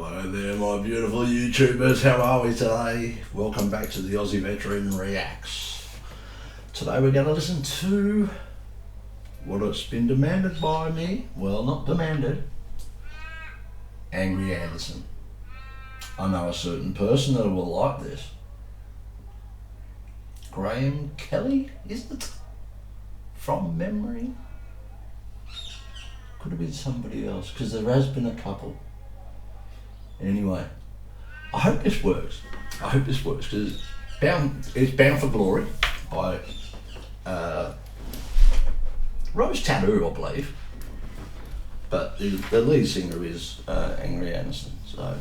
Hello there, my beautiful YouTubers. How are we today? Welcome back to the Aussie Veteran Reacts. Today we're going to listen to what has been demanded by me. Well, not demanded. Angry Anderson. I know a certain person that will like this. Graham Kelly, is it? From memory? Could have been somebody else, because there has been a couple. Anyway, I hope this works. Because it's Bound for Glory by Rose Tattoo, I believe. But the lead singer is Angry Anderson. So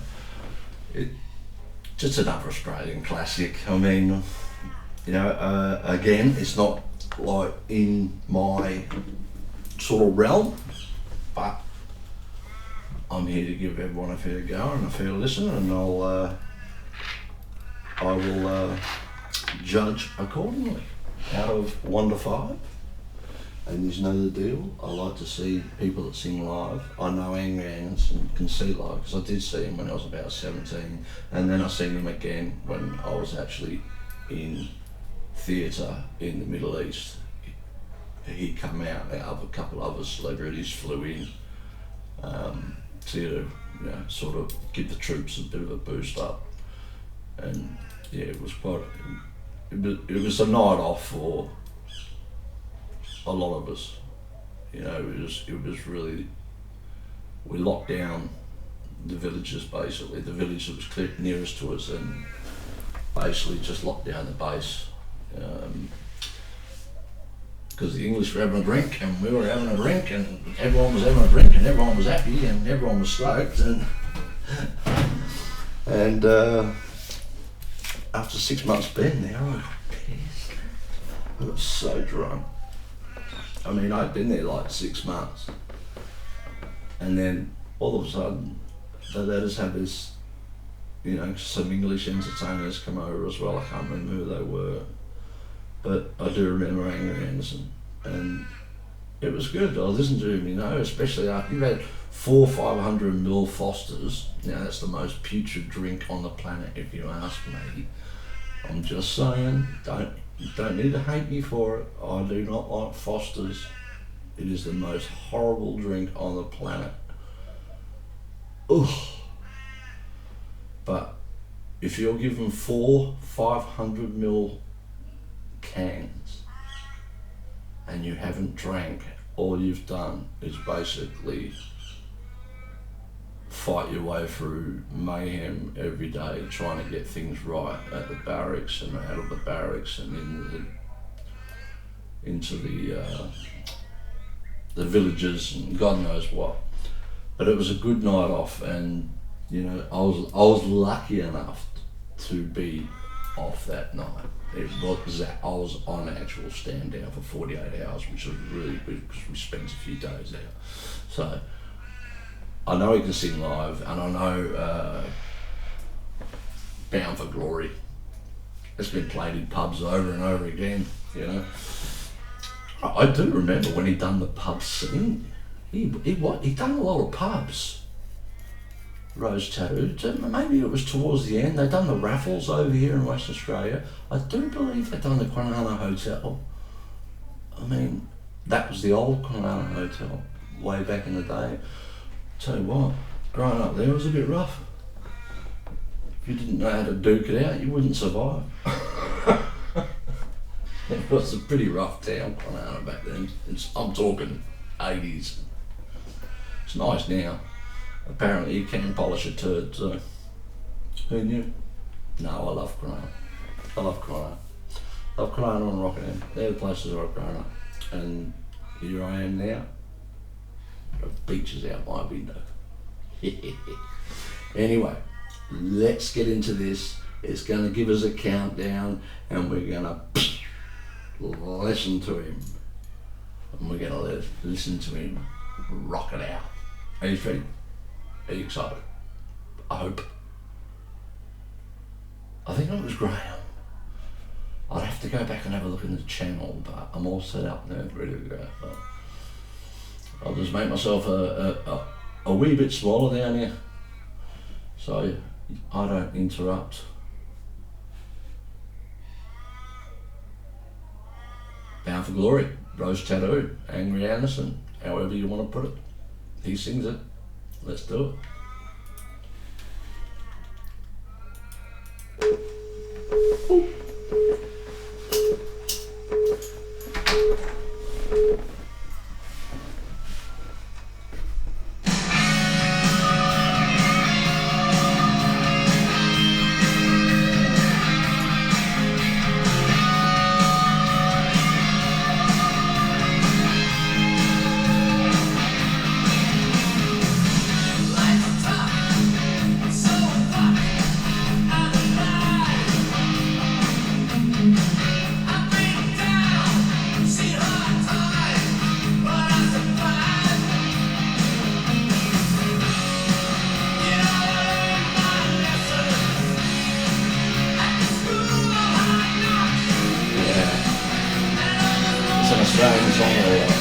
just another Australian classic. I mean, you know, again, it's not like in my sort of realm, but I'm here to give everyone a fair go and a fair listen, and I will judge accordingly out of 1 to 5. And you know the deal. I like to see people that sing live. I know Angry Anderson can see live because I did see him when I was about 17, and then I seen him again when I was actually in theatre in the Middle East. He come out, a couple of other celebrities flew in to, you know, sort of give the troops a bit of a boost up, and yeah, it was quite. It was a night off for a lot of us. You know, it was really. We locked down the villages basically. The village that was nearest to us, and basically just locked down the base. Because the English were having a drink and we were having a drink and everyone was having a drink and everyone was happy and everyone was stoked, and after 6 months being there, I got pissed. I got so drunk. I mean, I'd been there like 6 months, and then all of a sudden they let us have this, you know, some English entertainers come over as well. I can't remember who they were, but I do remember Angry Anderson, and it was good. I listened to him, you know, especially after you've had 400-500ml Fosters. Now that's the most putrid drink on the planet, if you ask me. I'm just saying, you don't need to hate me for it. I do not like Fosters. It is the most horrible drink on the planet. Ugh. But if you're given 400-500ml cans and you haven't drank, all you've done is basically fight your way through mayhem every day, trying to get things right at the barracks and out of the barracks and into the villages and God knows what. But it was a good night off, and you know, I was lucky enough to be off that night. It was that I was on actual stand down for 48 hours, which was really good because we spent a few days there. So I know he can sing live, and I know Bound for Glory. It's been played in pubs over and over again, you know. I do remember when he done the pub scene. He done a lot of pubs. Rose Tattoo. Maybe it was towards the end. They done the raffles over here in Western Australia. I do believe they done the Kwinana Hotel. I mean, that was the old Kwinana Hotel way back in the day. Tell you what, growing up there was a bit rough. If you didn't know how to duke it out, you wouldn't survive. It was a pretty rough town, Kwinana, back then. I'm talking 80s. It's nice now. Apparently you can polish a turd, so who knew? No, I love Kwinana. I love Kwinana. Love Kwinana and Rockingham. They're the places I've grown up. And here I am now. The beach is out my window. Anyway, let's get into this. It's going to give us a countdown, and we're going to listen to him. And we're going to listen to him rock it out. Are you ready? Are you excited? I hope. I think it was Graham. I'd have to go back and have a look in the channel, but I'm all set up now, ready to go. But I'll just make myself a wee bit smaller down here. so I don't interrupt. Bound for Glory, Rose Tattoo, Angry Anderson, however you want to put it. He sings it. Let's do it. Australian song or what?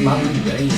Monday.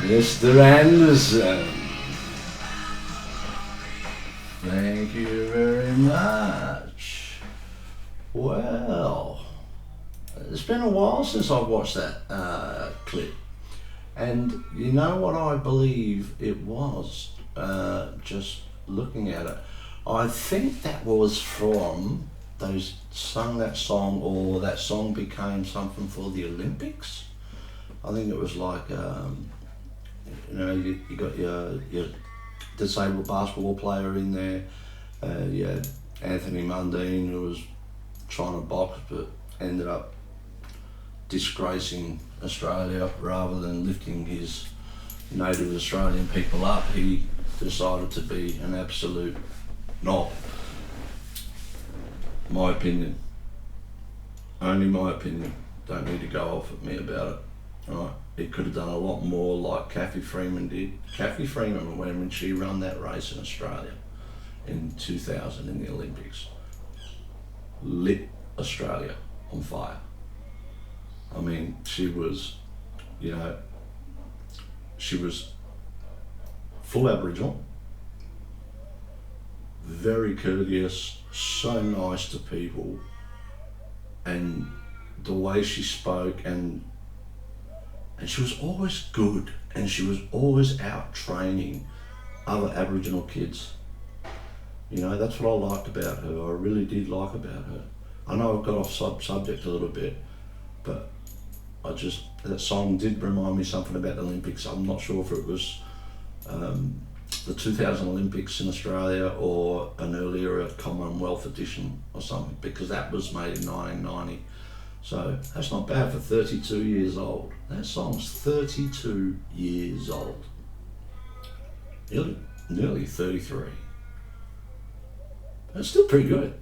Mr. Anderson, thank you very much. Well, it's been a while since I've watched that clip, and you know what I believe it was, just looking at it, I think that was from those sung that song, or that song became something for the Olympics. I think it was like, you know, you got your disabled basketball player in there. You had Anthony Mundine, who was trying to box but ended up disgracing Australia rather than lifting his native Australian people up. He decided to be an absolute knob. My opinion. Only my opinion. Don't need to go off at me about it. Right? He could have done a lot more like Kathy Freeman did. Kathy Freeman, when she ran that race in Australia in 2000 in the Olympics, lit Australia on fire. I mean, she was, she was full Aboriginal, very courteous, so nice to people, and the way she spoke, and she was always good, and she was always out training other Aboriginal kids. That's what I liked about her. I really did like about her. I know I've got off subject a little bit, but that song did remind me something about the Olympics. I'm not sure if it was the 2000 Olympics in Australia or an earlier Commonwealth edition or something, because that was made in 1990. So that's not bad for 32 years old. That song's 32 years old. Nearly 33. It's still pretty good.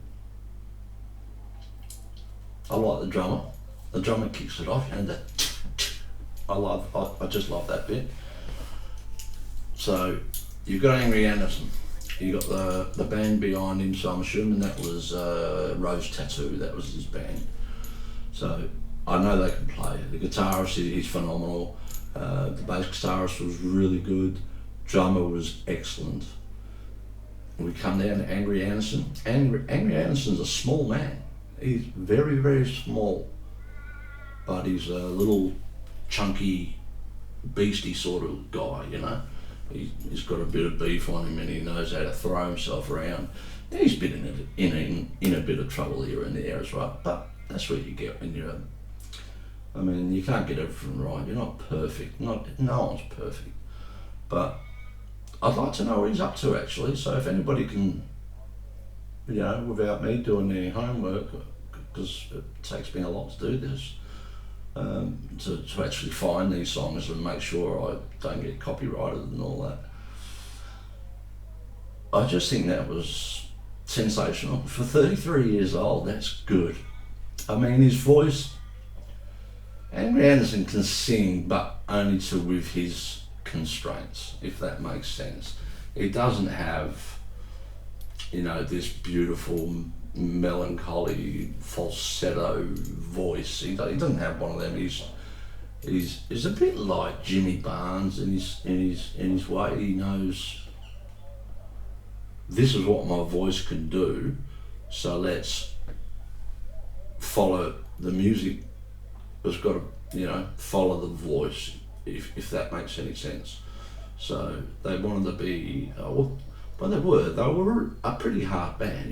I like the drummer. The drummer kicks it off, and I just love that bit. So you've got Angry Anderson. You got the band behind him. So I'm assuming that was Rose Tattoo. That was his band. So I know they can play. The guitarist is phenomenal. The bass guitarist was really good. Drummer was excellent. We come down to Angry Anderson. Angry Anderson's a small man. He's very, very small, but he's a little chunky, beastie sort of guy, He's got a bit of beef on him, and he knows how to throw himself around. He's been in a bit of trouble here and there as well, but that's what you get when you're. You can't get everything right. You're not perfect. No one's perfect, but I'd like to know what he's up to actually. So if anybody can, without me doing any homework, because it takes me a lot to do this, to actually find these songs and make sure I don't get copyrighted and all that. I just think that was sensational. For 33 years old, that's good. His voice, Angry Anderson can sing, but only with his constraints, if that makes sense. He doesn't have, this beautiful, melancholy falsetto voice. He doesn't have one of them. He's a bit like Jimmy Barnes in his way. He knows this is what my voice can do, so let's follow the music. It's got to follow the voice, if that makes any sense. So they wanted to be they were a pretty hard band,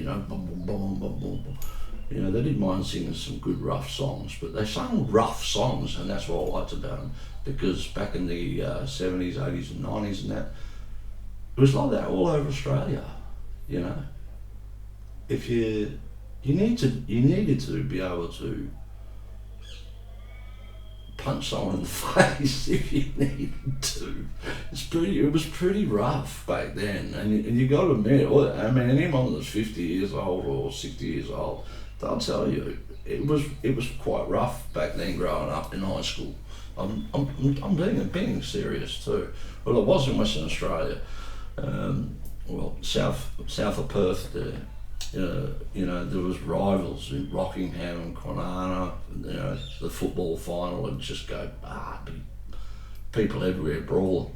they didn't mind singing some good rough songs, but they sang rough songs, and that's what I liked about them, because back in the 70s, 80s and 90s and that, it was like that all over Australia, If you needed to be able to punch someone in the face if you needed to. It was pretty rough back then, and you got to admit, anyone that's 50 years old or 60 years old, they'll tell you it was quite rough back then growing up in high school. I'm being serious too. Well, it was in Western Australia, south of Perth there. There was rivals in Rockingham and Kwinana. The football final would just go, people everywhere brawling.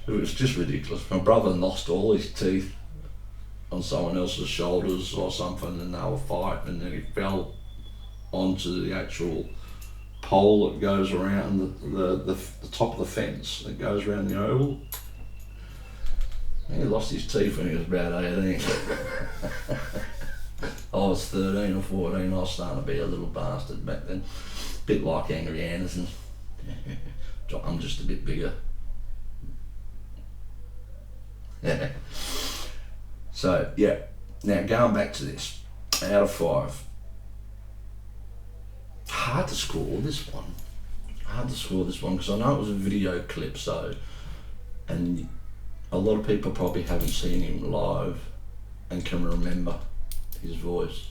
It was just ridiculous. My brother lost all his teeth on someone else's shoulders or something, and they were fighting, and then he fell onto the actual pole that goes around the top of the fence that goes around the oval. He lost his teeth when he was about 18. I was 13 or 14. I was starting to be a little bastard back then. Bit like Angry Anderson. I'm just a bit bigger. So, yeah. Now, going back to this. Out of 5. hard to score this one. Hard to score this one because I know it was a video clip, and a lot of people probably haven't seen him live and can remember his voice.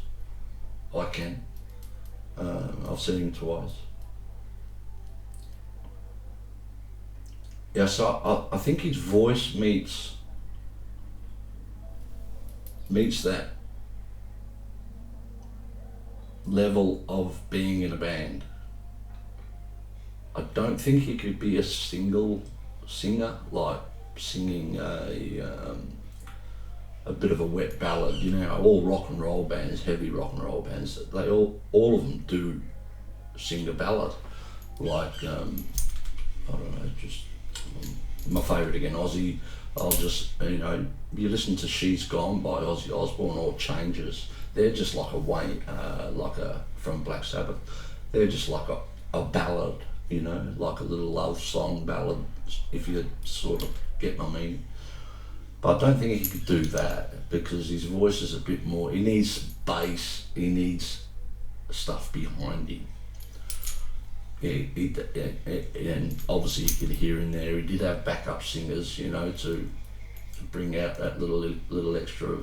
I can. I've seen him twice. Yeah, so I think his voice meets that level of being in a band. I don't think he could be a single singer, like singing a bit of a wet ballad. You know, all rock and roll bands, heavy rock and roll bands, they all of them do sing a ballad. Like I don't know, just my favourite again, Aussie. I'll just, you know, you listen to She's Gone by Ozzy Osbourne or Changes. They're just like from Black Sabbath. They're just like a ballad, you know, like a little love song ballad, if you sort of get my meaning. But I don't think he could do that because his voice is a bit more, he needs bass, he needs stuff behind him. And obviously you could hear in there, he did have backup singers, you know, to bring out that little extra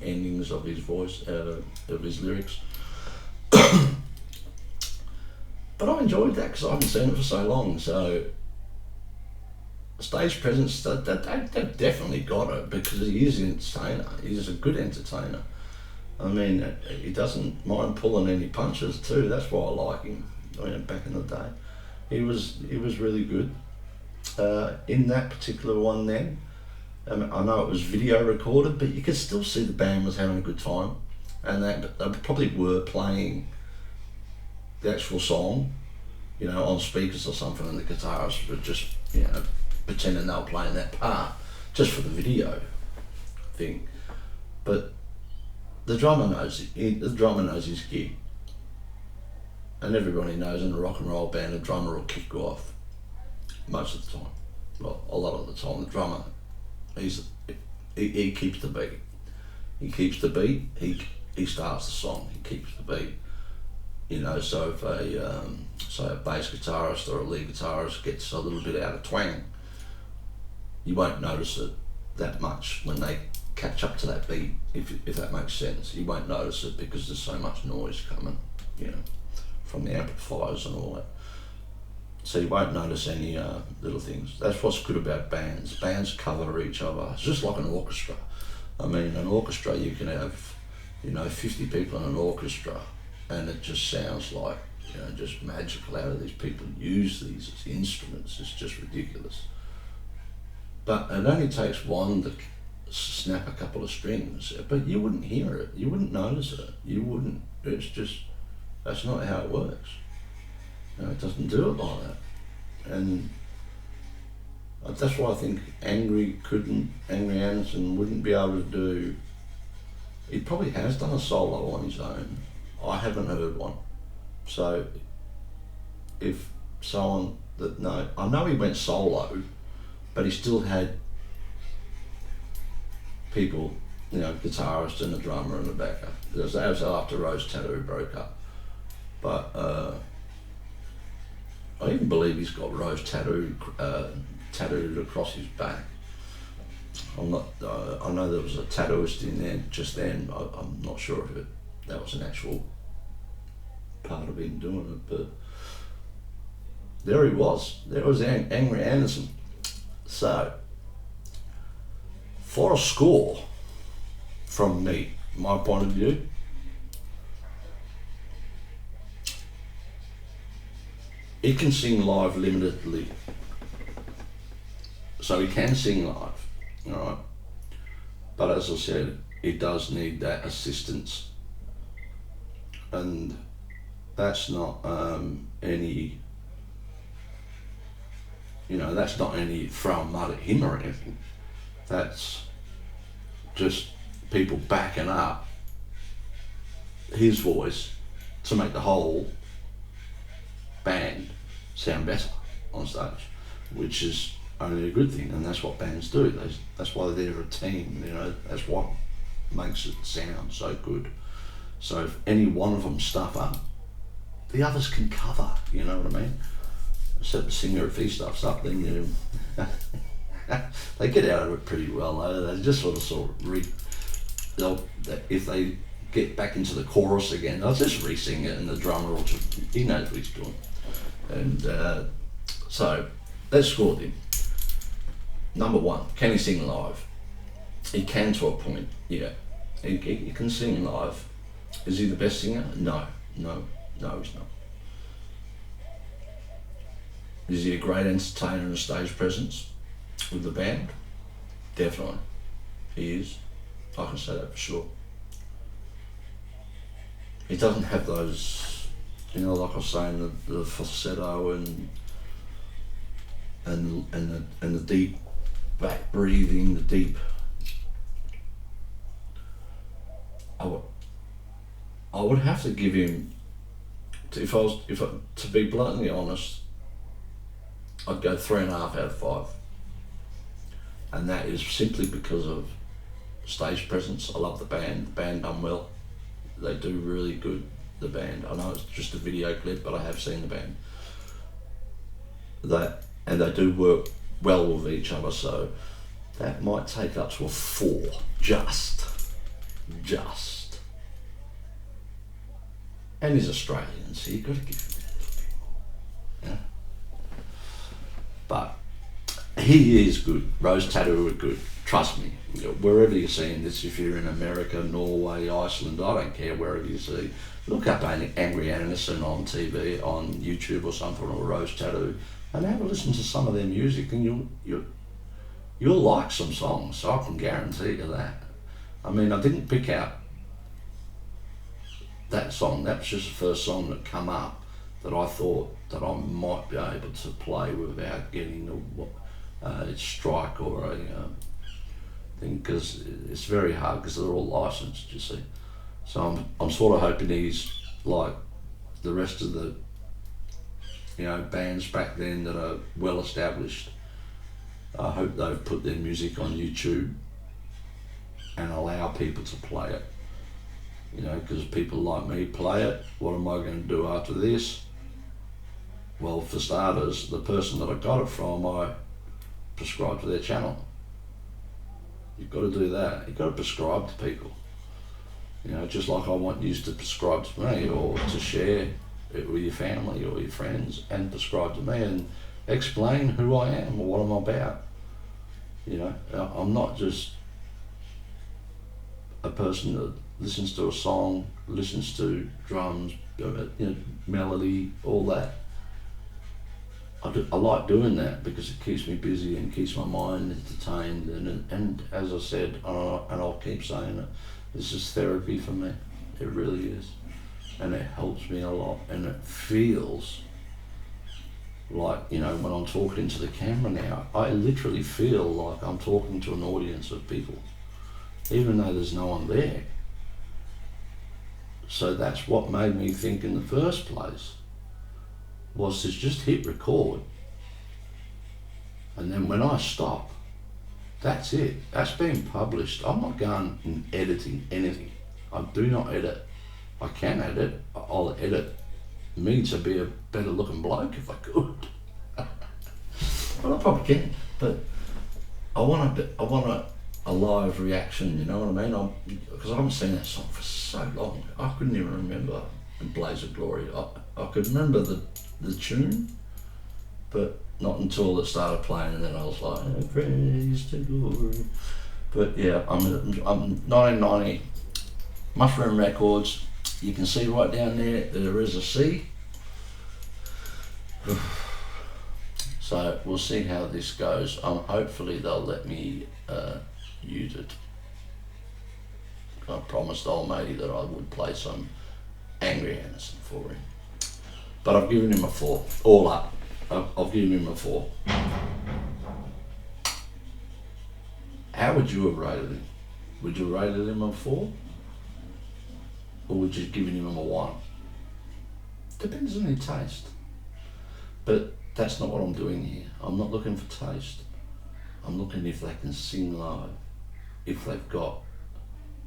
endings of his voice, of his lyrics. But I enjoyed that because I haven't seen it for so long. So stage presence, they've definitely got it because he is an entertainer. He's a good entertainer. I mean, he doesn't mind pulling any punches too. That's why I like him. I mean, back in the day, he was really good. In that particular one, then I know it was video recorded, but you could still see the band was having a good time, and they probably were playing the actual song, you know, on speakers or something, and the guitarists were just, you know, pretending they were playing that part just for the video thing. But the drummer knows his gig. And everybody knows in a rock and roll band, a drummer will kick you off most of the time. Well, a lot of the time, the drummer, he keeps the beat. He keeps the beat. He starts the song. He keeps the beat. You know, so if a bass guitarist or a lead guitarist gets a little bit out of twang, you won't notice it that much when they catch up to that beat. If that makes sense, you won't notice it because there's so much noise coming, you know, from the amplifiers and all that. So you won't notice any little things. That's what's good about bands. Bands cover each other. It's just like an orchestra. I mean, an orchestra, you can have, you know, 50 people in an orchestra, and it just sounds like, you know, just magical how these people use these as instruments. It's just ridiculous. But it only takes one to snap a couple of strings, but you wouldn't hear it. You wouldn't notice it. You wouldn't. It's just, that's not how it works. You know, it doesn't do it like that. And that's why I think Angry Anderson wouldn't be able to do, he probably has done a solo on his own. I haven't heard one. So if someone that I know he went solo, but he still had people, you know, guitarist and a drummer and a backup. That was after Rose Tattoo broke up. But I even believe he's got Rose tattooed across his back. I know there was a tattooist in there just then. I'm not sure if that was an actual part of him doing it, but there he was. There was Angry Anderson. So, for a score from me, my point of view, he can sing live limitedly. So he can sing live, alright? But as I said, he does need that assistance. And that's not any, you know, that's not any throwing mud at him or anything. That's just people backing up his voice to make the whole band sound better on stage, which is only a good thing, and that's what bands do. That's why they're a team, you know, that's what makes it sound so good. So if any one of them stuff up, the others can cover, you know what I mean? Except the singer, if he stuffs up, then you they get out of it pretty well though. They just sort of if they get back into the chorus again, they'll just re-sing it, and the drummer will just, he knows what he's doing. And so let's score him. Number one, can he sing live? He can to a point, yeah. He can sing live. Is he the best singer? No, he's not. Is he a great entertainer and a stage presence with the band? Definitely, he is. I can say that for sure. He doesn't have those, like I was saying, the falsetto and the deep back breathing, the deep. I would have to give him, to be bluntly honest, I'd go 3.5 out of 5, and that is simply because of stage presence. I love the band. The band done well. They do really good. The band. I know it's just a video clip, but I have seen the band. And they do work well with each other. So that might take up to a 4. Just. And he's Australian, so you've got to give him that a little bit more. Yeah. But he is good. Rose Tattoo are good. Trust me. Wherever you're seeing this, if you're in America, Norway, Iceland, I don't care, wherever you see, look up Angry Anderson on TV, on YouTube or something, or Rose Tattoo, and have a listen to some of their music, and you'll like some songs. So I can guarantee you that. I mean, I didn't pick out that song. That was just the first song that come up that I thought that I might be able to play without getting a strike or a thing, because it's very hard because they're all licensed, you see. So I'm sort of hoping he's like the rest of the bands back then that are well established. I hope they've put their music on YouTube and allow people to play it. Because people like me play it. What am I going to do after this? Well, for starters, the person that I got it from, I prescribe to their channel. You've got to do that. You've got to prescribe to people. Just like I want you to prescribe to me, or to share it with your family or your friends, and prescribe to me and explain who I am or what I'm about. I'm not just a person that listens to a song, listens to drums, melody, all that. I like doing that because it keeps me busy and keeps my mind entertained, and as I said, and I'll keep saying it, this is therapy for me. It really is, and it helps me a lot, and it feels like, when I'm talking into the camera now, I literally feel like I'm talking to an audience of people, even though there's no one there. So that's what made me think in the first place, was to just hit record, and then when I stop, that's it. That's being published. I'm not going and editing anything. I do not edit. I can edit. I'll edit me to be a better looking bloke if I could. Well, I probably can, but I want a live reaction, you know what I mean? Because I haven't seen that song for so long. I couldn't even remember in Blaze of Glory. I could remember the tune, but not until it started playing, and then I was like, praise to glory. But yeah, I'm 1990, Mushroom Records. You can see right down there is a C. So we'll see how this goes. Hopefully they'll let me use it. I promised old matey that I would play some Angry Anderson for him. But I've given him a 4, all up. I've given him a 4. How would you have rated him? Would you have rated him a 4? Or would you have given him a 1? Depends on your taste. But that's not what I'm doing here. I'm not looking for taste. I'm looking if they can sing live, if they've got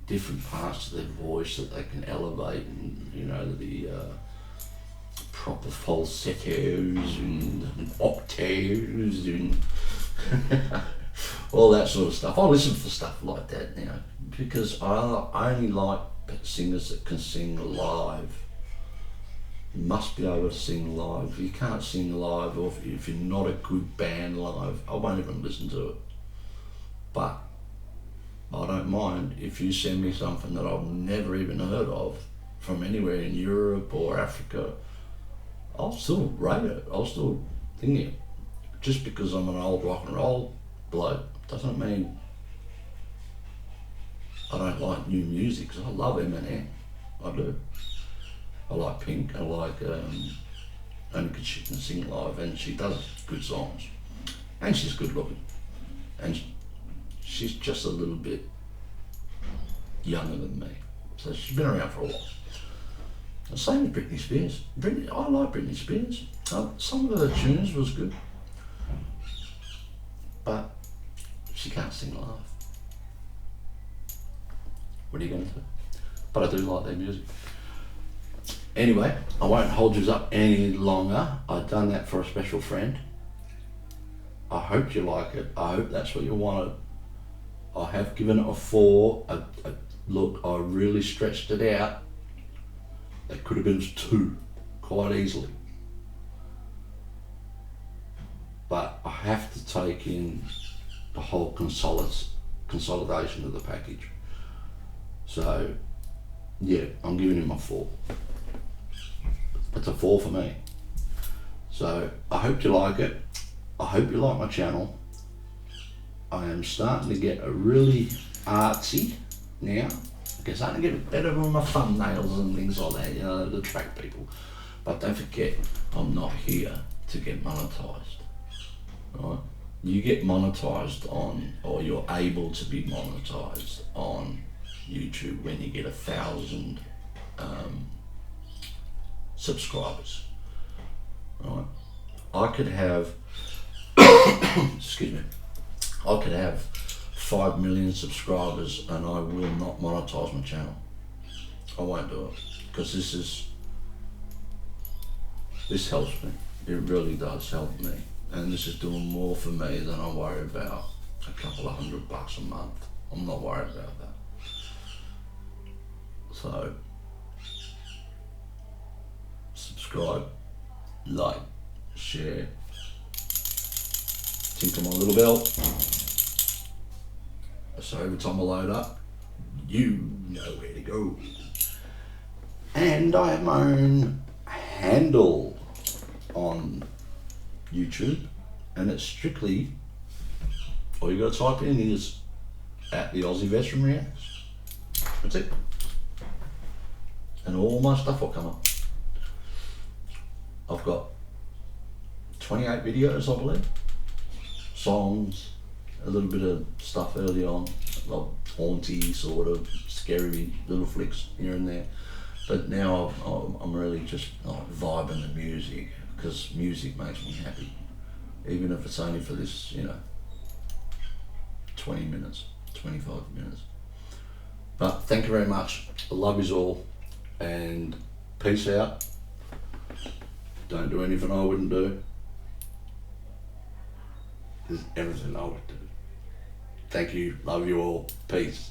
different parts of their voice that they can elevate, and the proper falsettos and octaves and all that sort of stuff. I listen for stuff like that now because I only like singers that can sing live. You must be able to sing live. If you can't sing live, or if you're not a good band live, I won't even listen to it. But I don't mind if you send me something that I've never even heard of from anywhere in Europe or Africa. I'll still rate it. I'll still think it. Just because I'm an old rock and roll bloke doesn't mean I don't like new music. Cause I love Eminem. I do. I like Pink. I like only because she can sing live and she does good songs, and she's good looking, and she's just a little bit younger than me, so she's been around for a while. The same with Britney Spears. I like Britney Spears. Some of her tunes was good, but she can't sing live. What are you going to do? But I do like their music. Anyway, I won't hold you up any longer. I've done that for a special friend. I hope you like it. I hope that's what you wanted. I have given it a 4. Look, I really stretched it out. It could have been 2, quite easily. But I have to take in the whole consolidation of the package. So, yeah, I'm giving him a 4. It's a 4 for me. So, I hope you like it. I hope you like my channel. I am starting to get a really artsy now. I'm starting to get better with my thumbnails and things like that, you know, to attract people. But don't forget, I'm not here to get monetized. Right? You get monetized on, or you're able to be monetized on YouTube when you get 1,000 subscribers. Right? I could have, excuse me, I could have 5 million subscribers and I will not monetize my channel. I won't do it because this helps me. It really does help me, and this is doing more for me than I worry about a couple of $100 a month. I'm not worried about that. So subscribe, like, share, tinkle my little bell. So every time I load up, you know where to go. And I have my own handle on YouTube, and it's strictly, all you gotta type in is at the Aussie Veteran Reacts. That's it. And all my stuff will come up. I've got 28 videos, I believe. Songs, a little bit of stuff early on, like haunty, sort of scary little flicks here and there. But now I'm really just like vibing the music, because music makes me happy. Even if it's only for this, 20 minutes, 25 minutes. But thank you very much. I love you all, and peace out. Don't do anything I wouldn't do. There's everything I would do. Thank you. Love you all. Peace.